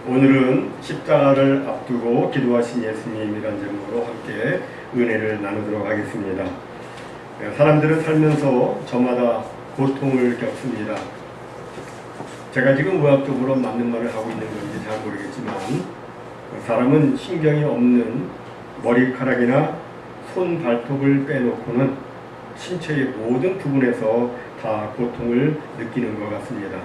오늘은 십자가를 앞두고 기도하신 예수님이란 제목으로 함께 은혜를 나누도록 하겠습니다. 사람들은 살면서 저마다 고통을 겪습니다. 제가 지금 의학적으로 맞는 말을 하고 있는 건지 잘 모르겠지만 사람은 신경이 없는 머리카락이나 손, 발톱을 빼놓고는 신체의 모든 부분에서 다 고통을 느끼는 것 같습니다.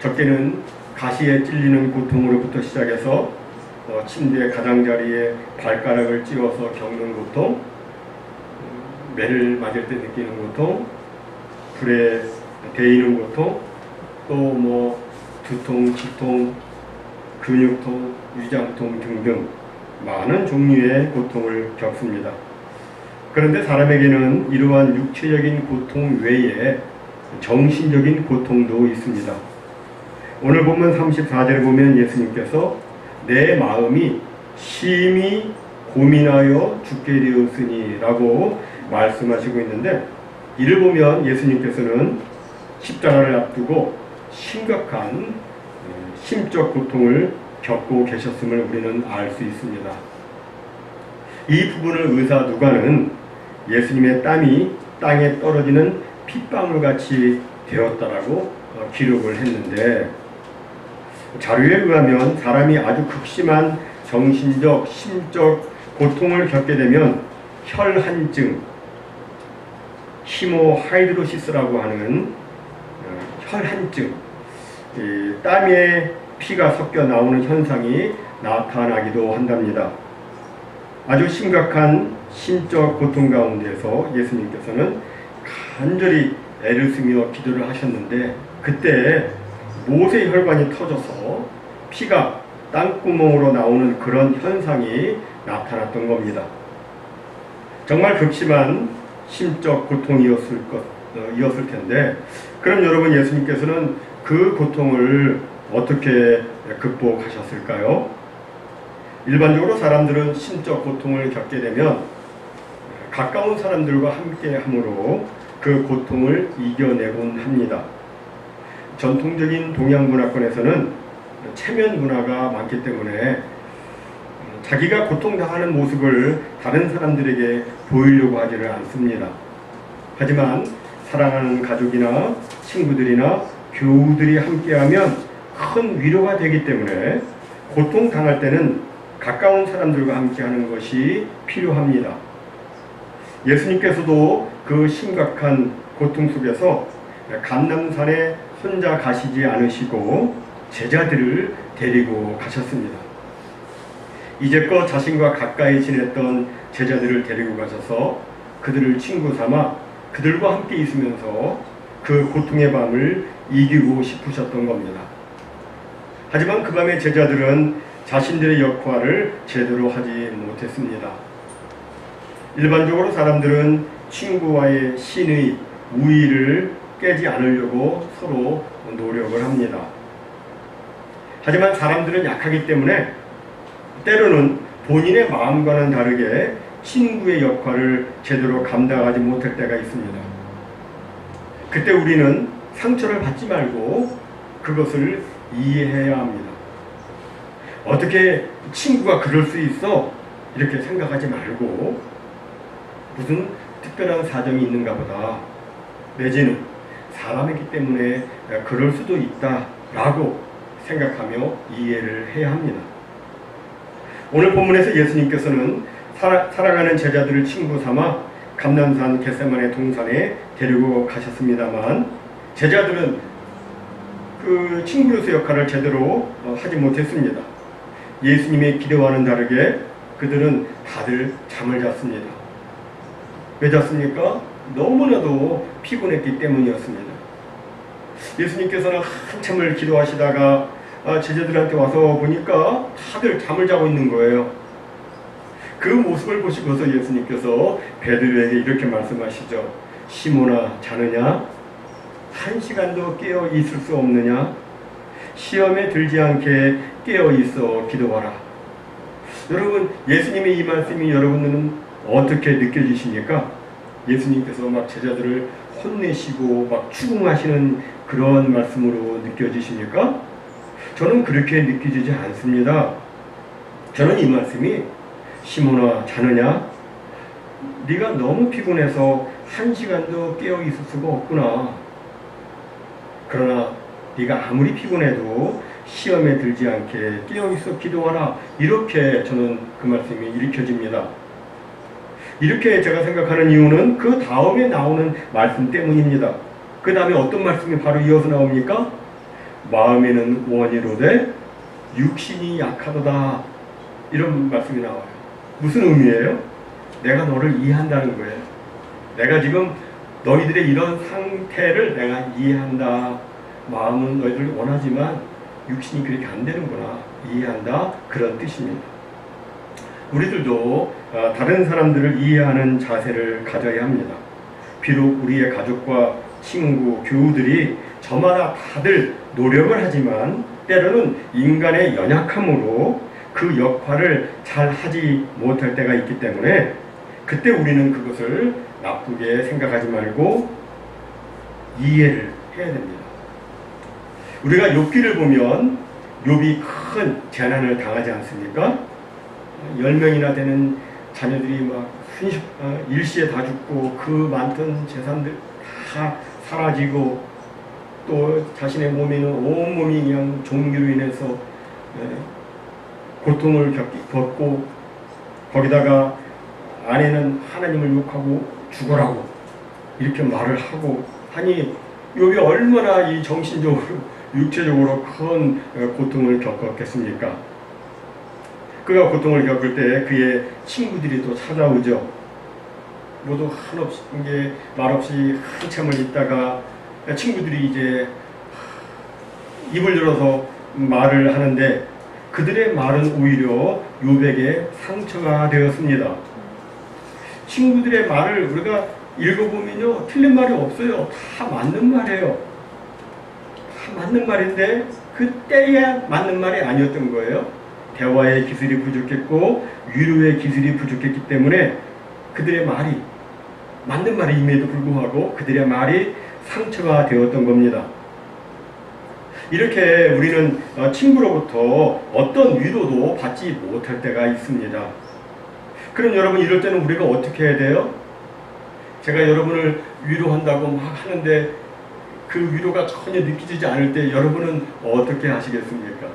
적게는 가시에 찔리는 고통으로부터 시작해서 침대 가장자리에 발가락을 찧어서 겪는 고통, 매를 맞을 때 느끼는 고통, 불에 데이는 고통, 또 두통, 치통, 근육통, 위장통 등등 많은 종류의 고통을 겪습니다. 그런데 사람에게는 이러한 육체적인 고통 외에 정신적인 고통도 있습니다. 오늘 본문 34절에 보면 예수님께서 내 마음이 심히 고민하여 죽게 되었으니 라고 말씀하시고 있는데, 이를 보면 예수님께서는 십자가를 앞두고 심각한 심적 고통을 겪고 계셨음을 우리는 알 수 있습니다. 이 부분을 의사 누가는 예수님의 땀이 땅에 떨어지는 핏방울같이 되었다라고 기록을 했는데, 자료에 의하면 사람이 아주 극심한 정신적, 심적 고통을 겪게 되면 혈한증, 히모하이드로시스라고 하는 혈한증, 땀에 피가 섞여 나오는 현상이 나타나기도 한답니다. 아주 심각한 심적 고통 가운데서 예수님께서는 간절히 애를 쓰며 기도를 하셨는데, 그때 모세 혈관이 터져서 피가 땅구멍으로 나오는 그런 현상이 나타났던 겁니다. 정말 극심한 심적 고통이었을 텐데, 그럼 여러분, 예수님께서는 그 고통을 어떻게 극복하셨을까요? 일반적으로 사람들은 심적 고통을 겪게 되면 가까운 사람들과 함께 함으로 그 고통을 이겨내곤 합니다. 전통적인 동양 문화권에서는 체면 문화가 많기 때문에 자기가 고통당하는 모습을 다른 사람들에게 보이려고 하지를 않습니다. 하지만 사랑하는 가족이나 친구들이나 교우들이 함께하면 큰 위로가 되기 때문에 고통당할 때는 가까운 사람들과 함께하는 것이 필요합니다. 예수님께서도 그 심각한 고통 속에서 감람산에 혼자 가시지 않으시고 제자들을 데리고 가셨습니다. 이제껏 자신과 가까이 지냈던 제자들을 데리고 가셔서 그들을 친구 삼아 그들과 함께 있으면서 그 고통의 밤을 이기고 싶으셨던 겁니다. 하지만 그 밤에 제자들은 자신들의 역할을 제대로 하지 못했습니다. 일반적으로 사람들은 친구와의 신의 우위를 깨지 않으려고 서로 노력을 합니다. 하지만 사람들은 약하기 때문에 때로는 본인의 마음과는 다르게 친구의 역할을 제대로 감당하지 못할 때가 있습니다. 그때 우리는 상처를 받지 말고 그것을 이해해야 합니다. 어떻게 친구가 그럴 수 있어? 이렇게 생각하지 말고 무슨 특별한 사정이 있는가 보다, 내지는 사람이기 때문에 그럴 수도 있다라고 생각하며 이해를 해야 합니다. 오늘 본문에서 예수님께서는 사랑하는 제자들을 친구 삼아 감람산 겟세마네 동산에 데리고 가셨습니다만, 제자들은 그 친구로서 역할을 제대로 하지 못했습니다. 예수님의 기대와는 다르게 그들은 다들 잠을 잤습니다. 왜 잤습니까? 너무나도 피곤했기 때문이었습니다. 예수님께서는 한참을 기도하시다가 제자들한테 와서 보니까 다들 잠을 자고 있는 거예요. 그 모습을 보시고서 예수님께서 베드로에게 이렇게 말씀하시죠. 시몬아, 자느냐? 1시간도 깨어 있을 수 없느냐? 시험에 들지 않게 깨어 있어 기도하라. 여러분, 예수님의 이 말씀이 여러분들은 어떻게 느껴지십니까? 예수님께서 막 제자들을 혼내시고 막 추궁하시는 그런 말씀으로 느껴지십니까? 저는 그렇게 느껴지지 않습니다. 저는 이 말씀이 시몬아 자느냐? 네가 너무 피곤해서 1시간도 깨어 있을 수가 없구나. 그러나 네가 아무리 피곤해도 시험에 들지 않게 깨어 있어 기도하라. 이렇게 저는 그 말씀이 일으켜집니다. 이렇게 제가 생각하는 이유는 그 다음에 나오는 말씀 때문입니다. 그 다음에 어떤 말씀이 바로 이어서 나옵니까? 마음에는 원이로되 육신이 약하도다. 이런 말씀이 나와요. 무슨 의미예요? 내가 너를 이해한다는 거예요. 내가 지금 너희들의 이런 상태를 내가 이해한다. 마음은 너희들 원하지만 육신이 그렇게 안 되는구나. 이해한다. 그런 뜻입니다. 우리들도 다른 사람들을 이해하는 자세를 가져야 합니다. 비록 우리의 가족과 친구, 교우들이 저마다 다들 노력을 하지만 때로는 인간의 연약함으로 그 역할을 잘 하지 못할 때가 있기 때문에 그때 우리는 그것을 나쁘게 생각하지 말고 이해를 해야 됩니다. 우리가 욥기를 보면 욥이 큰 재난을 당하지 않습니까? 10명이나 되는 자녀들이 막 일시에 다 죽고 그 많던 재산들 다 사라지고 또 자신의 몸에는 온몸이 그냥 종기로 인해서 고통을 겪고 거기다가 아내는 하나님을 욕하고 죽어라고 이렇게 말을 하고 하니 욥이 얼마나 이 정신적으로 육체적으로 큰 고통을 겪었겠습니까? 그가 고통을 겪을 때 그의 친구들이 또 찾아오죠. 모두 한없이 말없이 한참을 있다가 친구들이 이제 입을 열어서 말을 하는데 그들의 말은 오히려 욥에게 상처가 되었습니다. 친구들의 말을 우리가 읽어보면요, 틀린 말이 없어요. 다 맞는 말이에요. 다 맞는 말인데 그때야 맞는 말이 아니었던 거예요. 대화의 기술이 부족했고 위로의 기술이 부족했기 때문에 그들의 말이 맞는 말임에도 불구하고 그들의 말이 상처가 되었던 겁니다. 이렇게 우리는 친구로부터 어떤 위로도 받지 못할 때가 있습니다. 그럼 여러분 이럴 때는 우리가 어떻게 해야 돼요? 제가 여러분을 위로한다고 막 하는데 그 위로가 전혀 느껴지지 않을 때 여러분은 어떻게 하시겠습니까?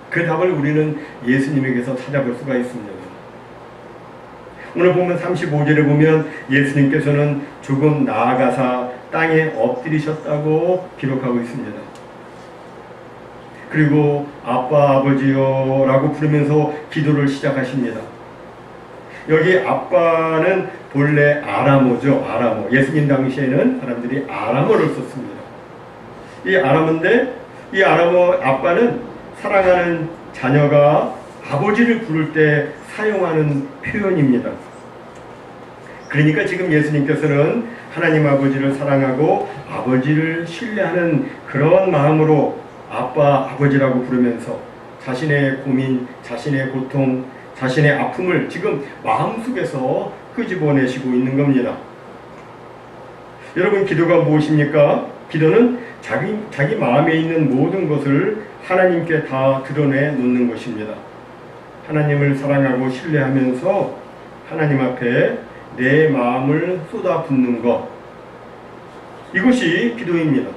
그 답을 우리는 예수님에게서 찾아볼 수가 있습니다. 오늘 보면 35절에 보면 예수님께서는 조금 나아가사 땅에 엎드리셨다고 기록하고 있습니다. 그리고 아빠 아버지요 라고 부르면서 기도를 시작하십니다. 여기 아빠는 본래 아람어죠. 아람어. 예수님 당시에는 사람들이 아람어를 썼습니다. 이 아람어인데 이 아람어 아빠는 사랑하는 자녀가 아버지를 부를 때 사용하는 표현입니다. 그러니까 지금 예수님께서는 하나님 아버지를 사랑하고 아버지를 신뢰하는 그런 마음으로 아빠 아버지라고 부르면서 자신의 고민, 자신의 고통, 자신의 아픔을 지금 마음속에서 끄집어내시고 있는 겁니다. 여러분 기도가 무엇입니까? 기도는 자기 마음에 있는 모든 것을 하나님께 다 드러내 놓는 것입니다. 하나님을 사랑하고 신뢰하면서 하나님 앞에 내 마음을 쏟아붓는 것, 이것이 기도입니다.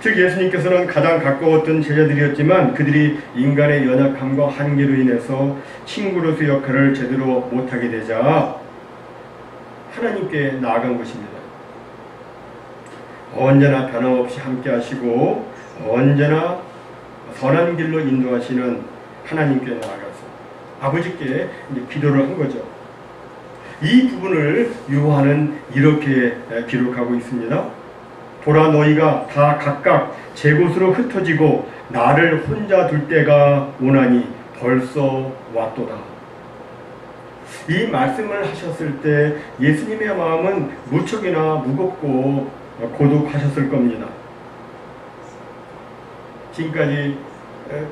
즉 예수님께서는 가장 가까웠던 제자들이었지만 그들이 인간의 연약함과 한계로 인해서 친구로서의 역할을 제대로 못하게 되자 하나님께 나아간 것입니다. 언제나 변함없이 함께 하시고 언제나 선한 길로 인도하시는 하나님께 나아가서 아버지께 이제 기도를 한 거죠. 이 부분을 요한은 이렇게 기록하고 있습니다. 보라 너희가 다 각각 제 곳으로 흩어지고 나를 혼자 둘 때가 오나니 벌써 왔도다. 이 말씀을 하셨을 때 예수님의 마음은 무척이나 무겁고 고독하셨을 겁니다. 지금까지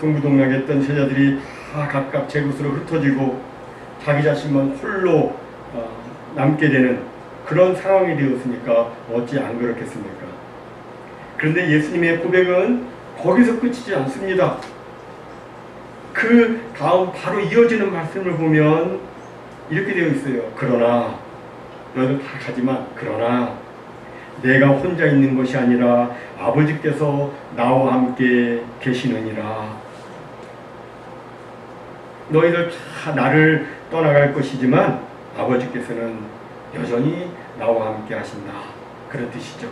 동부동락했던 제자들이 다 각각 제 곳으로 흩어지고 자기 자신만 홀로 남게 되는 그런 상황이 되었으니까 어찌 안 그렇겠습니까? 그런데 예수님의 고백은 거기서 끝이지 않습니다. 그 다음 바로 이어지는 말씀을 보면 이렇게 되어 있어요. 그러나 너희들 다 가지만 그러나 내가 혼자 있는 것이 아니라 아버지께서 나와 함께 계시느니라. 너희들 다 나를 떠나갈 것이지만 아버지께서는 여전히 나와 함께 하신다. 그런 뜻이죠.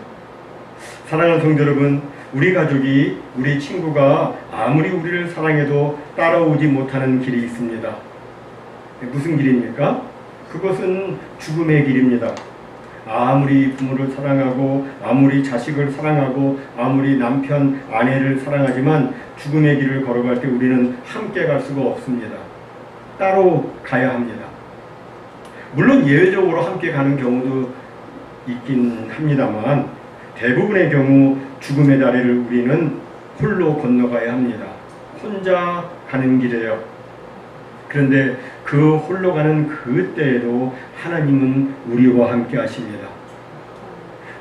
사랑하는 성도 여러분, 우리 가족이, 우리 친구가 아무리 우리를 사랑해도 따라오지 못하는 길이 있습니다. 무슨 길입니까? 그것은 죽음의 길입니다. 아무리 부모를 사랑하고 아무리 자식을 사랑하고 아무리 남편, 아내를 사랑하지만 죽음의 길을 걸어갈 때 우리는 함께 갈 수가 없습니다. 따로 가야 합니다. 물론 예외적으로 함께 가는 경우도 있긴 합니다만 대부분의 경우 죽음의 다리를 우리는 홀로 건너가야 합니다. 혼자 가는 길이에요. 그런데 그 홀로 가는 그때에도 하나님은 우리와 함께 하십니다.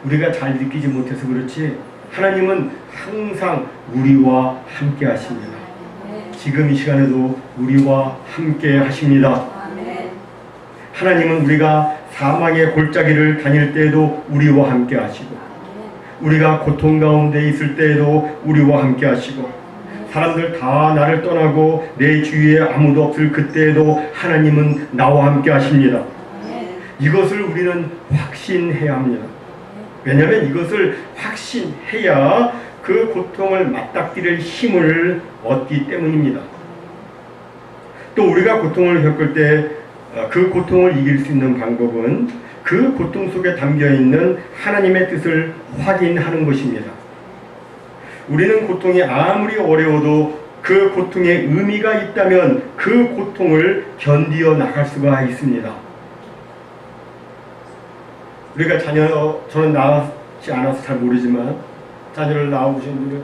우리가 잘 느끼지 못해서 그렇지 하나님은 항상 우리와 함께 하십니다. 지금 이 시간에도 우리와 함께 하십니다. 하나님은 우리가 사망의 골짜기를 다닐 때에도 우리와 함께 하시고 우리가 고통 가운데 있을 때에도 우리와 함께 하시고 사람들 다 나를 떠나고 내 주위에 아무도 없을 그때에도 하나님은 나와 함께 하십니다. 이것을 우리는 확신해야 합니다. 왜냐하면 이것을 확신해야 그 고통을 맞닥뜨릴 힘을 얻기 때문입니다. 또 우리가 고통을 겪을 때 그 고통을 이길 수 있는 방법은 그 고통 속에 담겨있는 하나님의 뜻을 확인하는 것입니다. 우리는 고통이 아무리 어려워도 그 고통에 의미가 있다면 그 고통을 견디어 나갈 수가 있습니다. 우리가 저는 낳지 않아서 잘 모르지만 자녀를 낳아보신 분들은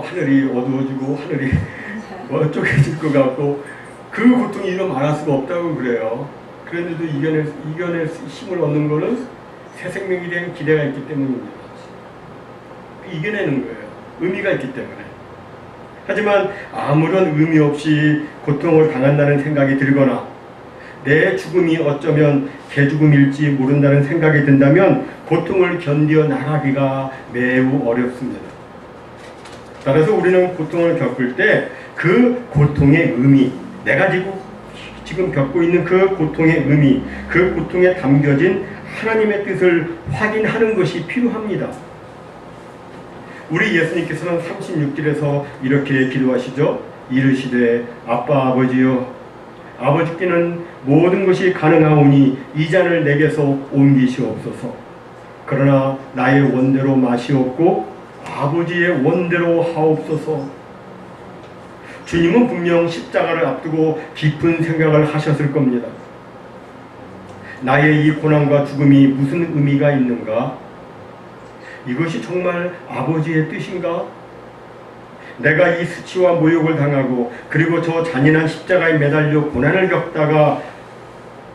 하늘이 어두워지고 하늘이 쪼개질 것 같고 그 고통이 이런 말할 수가 없다고 그래요. 그런데도 이겨낼 힘을 얻는 것은 새 생명에 대한 기대가 있기 때문입니다. 이겨내는 거예요. 의미가 있기 때문에. 하지만 아무런 의미 없이 고통을 당한다는 생각이 들거나 내 죽음이 어쩌면 개죽음일지 모른다는 생각이 든다면 고통을 견디어 나가기가 매우 어렵습니다. 따라서 우리는 고통을 겪을 때 그 고통의 의미, 내가 지금 겪고 있는 그 고통의 의미, 그 고통에 담겨진 하나님의 뜻을 확인하는 것이 필요합니다. 우리 예수님께서는 36절에서 이렇게 기도하시죠. 이르시되 아빠 아버지여 아버지께는 모든 것이 가능하오니 이 잔을 내게서 옮기시옵소서. 그러나 나의 원대로 마시옵고 아버지의 원대로 하옵소서. 주님은 분명 십자가를 앞두고 깊은 생각을 하셨을 겁니다. 나의 이 고난과 죽음이 무슨 의미가 있는가? 이것이 정말 아버지의 뜻인가? 내가 이 수치와 모욕을 당하고 그리고 저 잔인한 십자가에 매달려 고난을 겪다가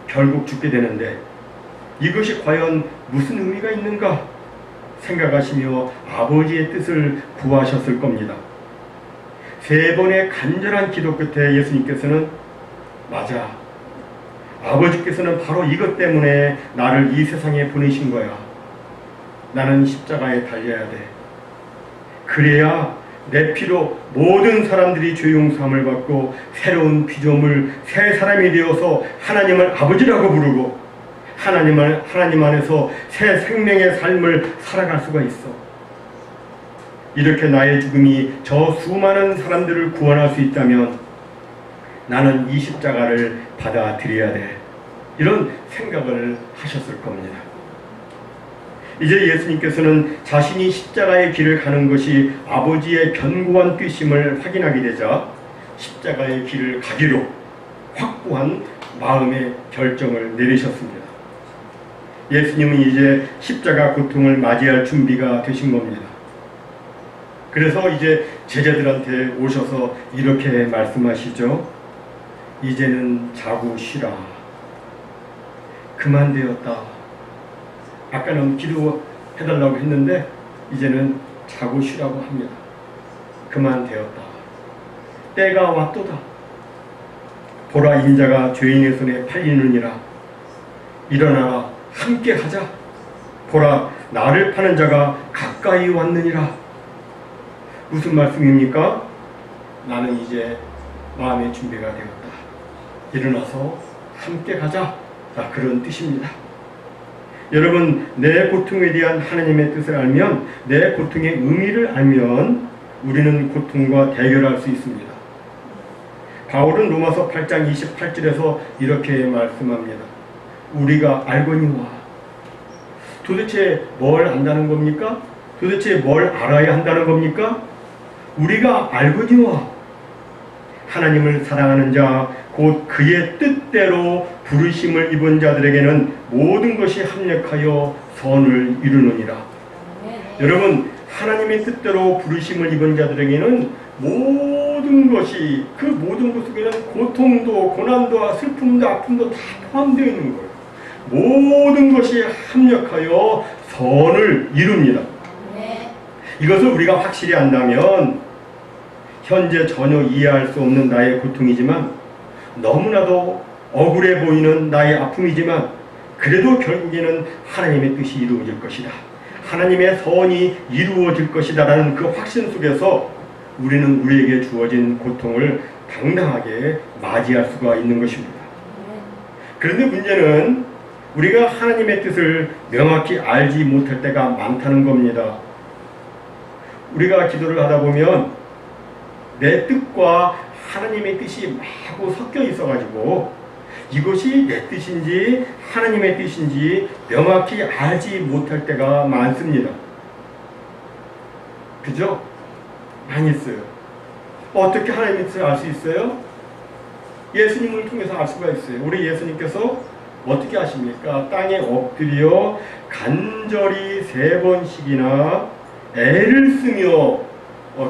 결국 죽게 되는데 이것이 과연 무슨 의미가 있는가? 생각하시며 아버지의 뜻을 구하셨을 겁니다. 3번의 간절한 기도 끝에 예수님께서는 맞아. 아버지께서는 바로 이것 때문에 나를 이 세상에 보내신 거야. 나는 십자가에 달려야 돼. 그래야 내 피로 모든 사람들이 죄 용서함을 받고 새로운 피조물, 새 사람이 되어서 하나님을 아버지라고 부르고 하나님 안에서 새 생명의 삶을 살아갈 수가 있어. 이렇게 나의 죽음이 저 수많은 사람들을 구원할 수 있다면 나는 이 십자가를 받아들여야 돼. 이런 생각을 하셨을 겁니다. 이제 예수님께서는 자신이 십자가의 길을 가는 것이 아버지의 견고한 뜻임을 확인하게 되자 십자가의 길을 가기로 확고한 마음의 결정을 내리셨습니다. 예수님은 이제 십자가 고통을 맞이할 준비가 되신 겁니다. 그래서 이제 제자들한테 오셔서 이렇게 말씀하시죠. 이제는 자고 쉬라. 그만 되었다. 아까는 기도해달라고 했는데 이제는 자고 쉬라고 합니다. 그만 되었다. 때가 왔도다. 보라, 인자가 죄인의 손에 팔리느니라. 일어나라, 함께 하자. 보라, 나를 파는 자가 가까이 왔느니라. 무슨 말씀입니까? 나는 이제 마음의 준비가 되었다. 일어나서 함께 가자. 자, 그런 뜻입니다. 여러분, 내 고통에 대한 하나님의 뜻을 알면, 내 고통의 의미를 알면 우리는 고통과 대결할 수 있습니다. 바울은 로마서 8장 28절에서 이렇게 말씀합니다. 우리가 알거니와. 도대체 뭘 안다는 겁니까? 도대체 뭘 알아야 한다는 겁니까? 우리가 알거니와. 하나님을 사랑하는 자, 곧 그의 뜻대로 부르심을 입은 자들에게는 모든 것이 합력하여 선을 이루느니라. 여러분, 하나님의 뜻대로 부르심을 입은 자들에게는 모든 것이, 그 모든 것 속에는 고통도, 고난도, 슬픔도, 아픔도 다 포함되어 있는 거예요. 모든 것이 합력하여 선을 이룹니다. 이것을 우리가 확실히 안다면 현재 전혀 이해할 수 없는 나의 고통이지만, 너무나도 억울해 보이는 나의 아픔이지만, 그래도 결국에는 하나님의 뜻이 이루어질 것이다, 하나님의 선이 이루어질 것이다 라는 그 확신 속에서 우리는 우리에게 주어진 고통을 당당하게 맞이할 수가 있는 것입니다. 그런데 문제는 우리가 하나님의 뜻을 명확히 알지 못할 때가 많다는 겁니다. 우리가 기도를 하다 보면 내 뜻과 하나님의 뜻이 마구 섞여 있어가지고 이것이 내 뜻인지 하나님의 뜻인지 명확히 알지 못할 때가 많습니다. 그죠? 많이 있어요. 어떻게 하나님의 뜻을 알 수 있어요? 예수님을 통해서 알 수가 있어요. 우리 예수님께서 어떻게 하십니까? 땅에 엎드려 간절히 3번씩이나 애를 쓰며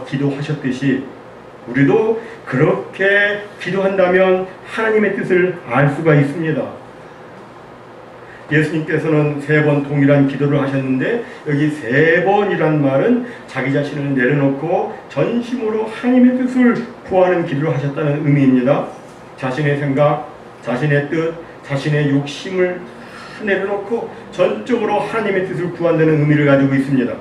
기도하셨듯이 우리도 그렇게 기도한다면 하나님의 뜻을 알 수가 있습니다. 예수님께서는 3번 동일한 기도를 하셨는데, 여기 3번이란 말은 자기 자신을 내려놓고 전심으로 하나님의 뜻을 구하는 기도를 하셨다는 의미입니다. 자신의 생각, 자신의 뜻, 자신의 욕심을 내려놓고 전적으로 하나님의 뜻을 구한다는 의미를 가지고 있습니다.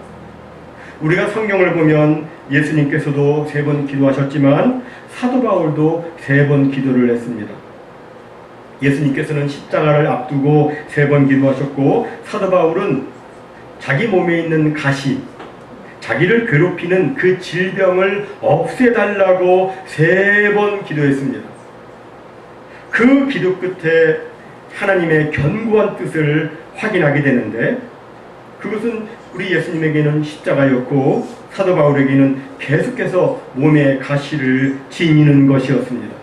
우리가 성경을 보면 예수님께서도 3번 기도하셨지만 사도 바울도 3번 기도를 했습니다. 예수님께서는 십자가를 앞두고 3번 기도하셨고, 사도 바울은 자기 몸에 있는 가시, 자기를 괴롭히는 그 질병을 없애달라고 3번 기도했습니다. 그 기도 끝에 하나님의 견고한 뜻을 확인하게 되는데, 그것은 우리 예수님에게는 십자가였고 사도 바울에게는 계속해서 몸에 가시를 지니는 것이었습니다.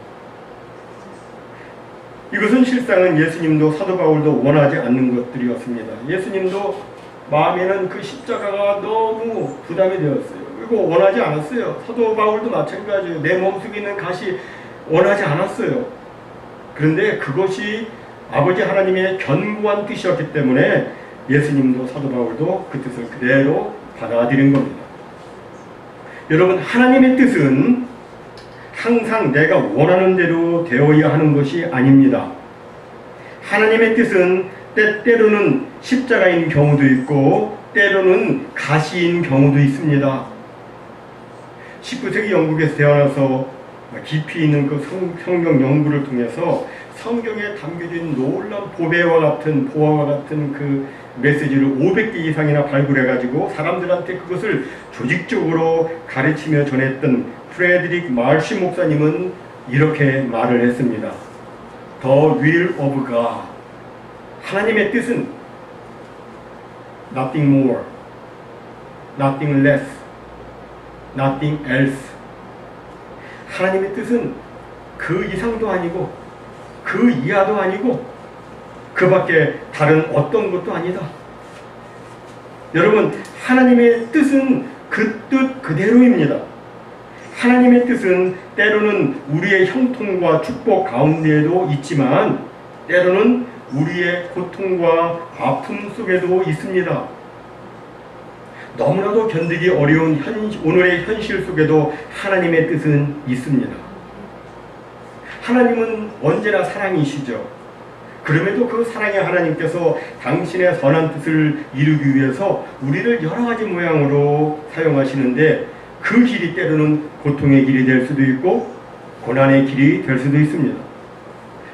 이것은 실상은 예수님도 사도 바울도 원하지 않는 것들이었습니다. 예수님도 마음에는 그 십자가가 너무 부담이 되었어요. 그리고 원하지 않았어요. 사도 바울도 마찬가지예요. 내 몸속에 있는 가시 원하지 않았어요. 그런데 그것이 아버지 하나님의 견고한 뜻이었기 때문에 예수님도 사도 바울도 그 뜻을 그대로 받아들인 겁니다. 여러분, 하나님의 뜻은 항상 내가 원하는 대로 되어야 하는 것이 아닙니다. 하나님의 뜻은 때로는 십자가인 경우도 있고 때로는 가시인 경우도 있습니다. 19세기 영국에서 태어나서 깊이 있는 그 성경 연구를 통해서 성경에 담겨진 놀라운 보배와 같은 그 메시지를 500개 이상이나 발굴해가지고 사람들한테 그것을 조직적으로 가르치며 전했던 프레드릭 마르시 목사님은 이렇게 말을 했습니다. The will of God, 하나님의 뜻은 nothing more, nothing less, nothing else. 하나님의 뜻은 그 이상도 아니고 그 이하도 아니고 그 밖에 다른 어떤 것도 아니다. 여러분, 하나님의 뜻은 그 뜻 그대로입니다. 하나님의 뜻은 때로는 우리의 형통과 축복 가운데에도 있지만 때로는 우리의 고통과 아픔 속에도 있습니다. 너무나도 견디기 어려운 오늘의 현실 속에도 하나님의 뜻은 있습니다. 하나님은 언제나 사랑이시죠. 그럼에도 그 사랑의 하나님께서 당신의 선한 뜻을 이루기 위해서 우리를 여러 가지 모양으로 사용하시는데 그 길이 때로는 고통의 길이 될 수도 있고 고난의 길이 될 수도 있습니다.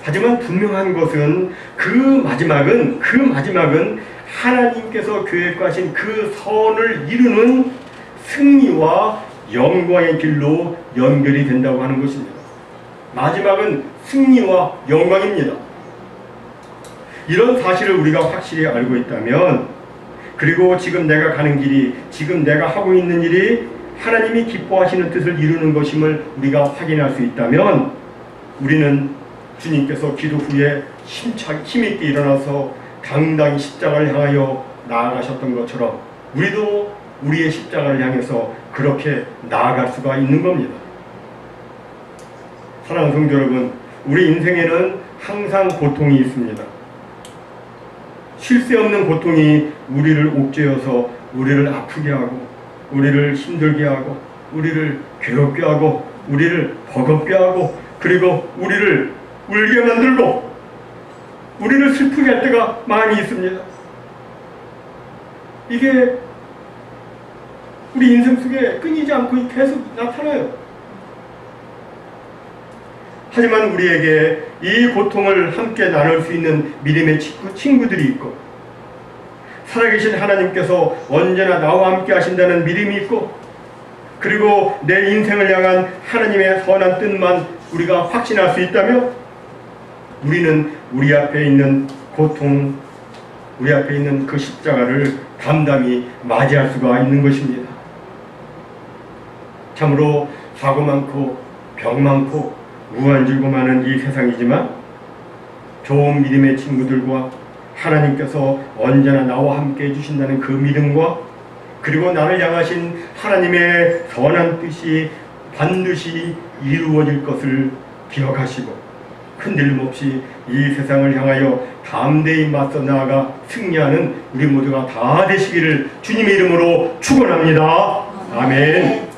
하지만 분명한 것은 그 마지막은 하나님께서 계획하신 그 선을 이루는 승리와 영광의 길로 연결이 된다고 하는 것입니다. 마지막은 승리와 영광입니다. 이런 사실을 우리가 확실히 알고 있다면, 그리고 지금 내가 가는 길이, 지금 내가 하고 있는 일이 하나님이 기뻐하시는 뜻을 이루는 것임을 우리가 확인할 수 있다면, 우리는 주님께서 기도 후에 힘있게 일어나서 당당히 십자가를 향하여 나아가셨던 것처럼 우리도 우리의 십자가를 향해서 그렇게 나아갈 수가 있는 겁니다. 사랑하는 성도 여러분, 우리 인생에는 항상 고통이 있습니다. 쉴 새 없는 고통이 우리를 옥죄어서 우리를 아프게 하고, 우리를 힘들게 하고, 우리를 괴롭게 하고, 우리를 버겁게 하고, 그리고 우리를 울게 만들고, 우리를 슬프게 할 때가 많이 있습니다. 이게 우리 인생 속에 끊이지 않고 계속 나타나요. 하지만 우리에게 이 고통을 함께 나눌 수 있는 믿음의 친구들이 있고, 살아계신 하나님께서 언제나 나와 함께 하신다는 믿음이 있고, 그리고 내 인생을 향한 하나님의 선한 뜻만 우리가 확신할 수 있다면, 우리는 우리 앞에 있는 고통, 우리 앞에 있는 그 십자가를 담담히 맞이할 수가 있는 것입니다. 참으로 사고 많고 병 많고 무한질고 많은 이 세상이지만, 좋은 믿음의 친구들과 하나님께서 언제나 나와 함께 해주신다는 그 믿음과, 그리고 나를 향하신 하나님의 선한 뜻이 반드시 이루어질 것을 기억하시고 흔들림 없이 이 세상을 향하여 담대히 맞서 나아가 승리하는 우리 모두가 다 되시기를 주님의 이름으로 축원합니다. 아멘.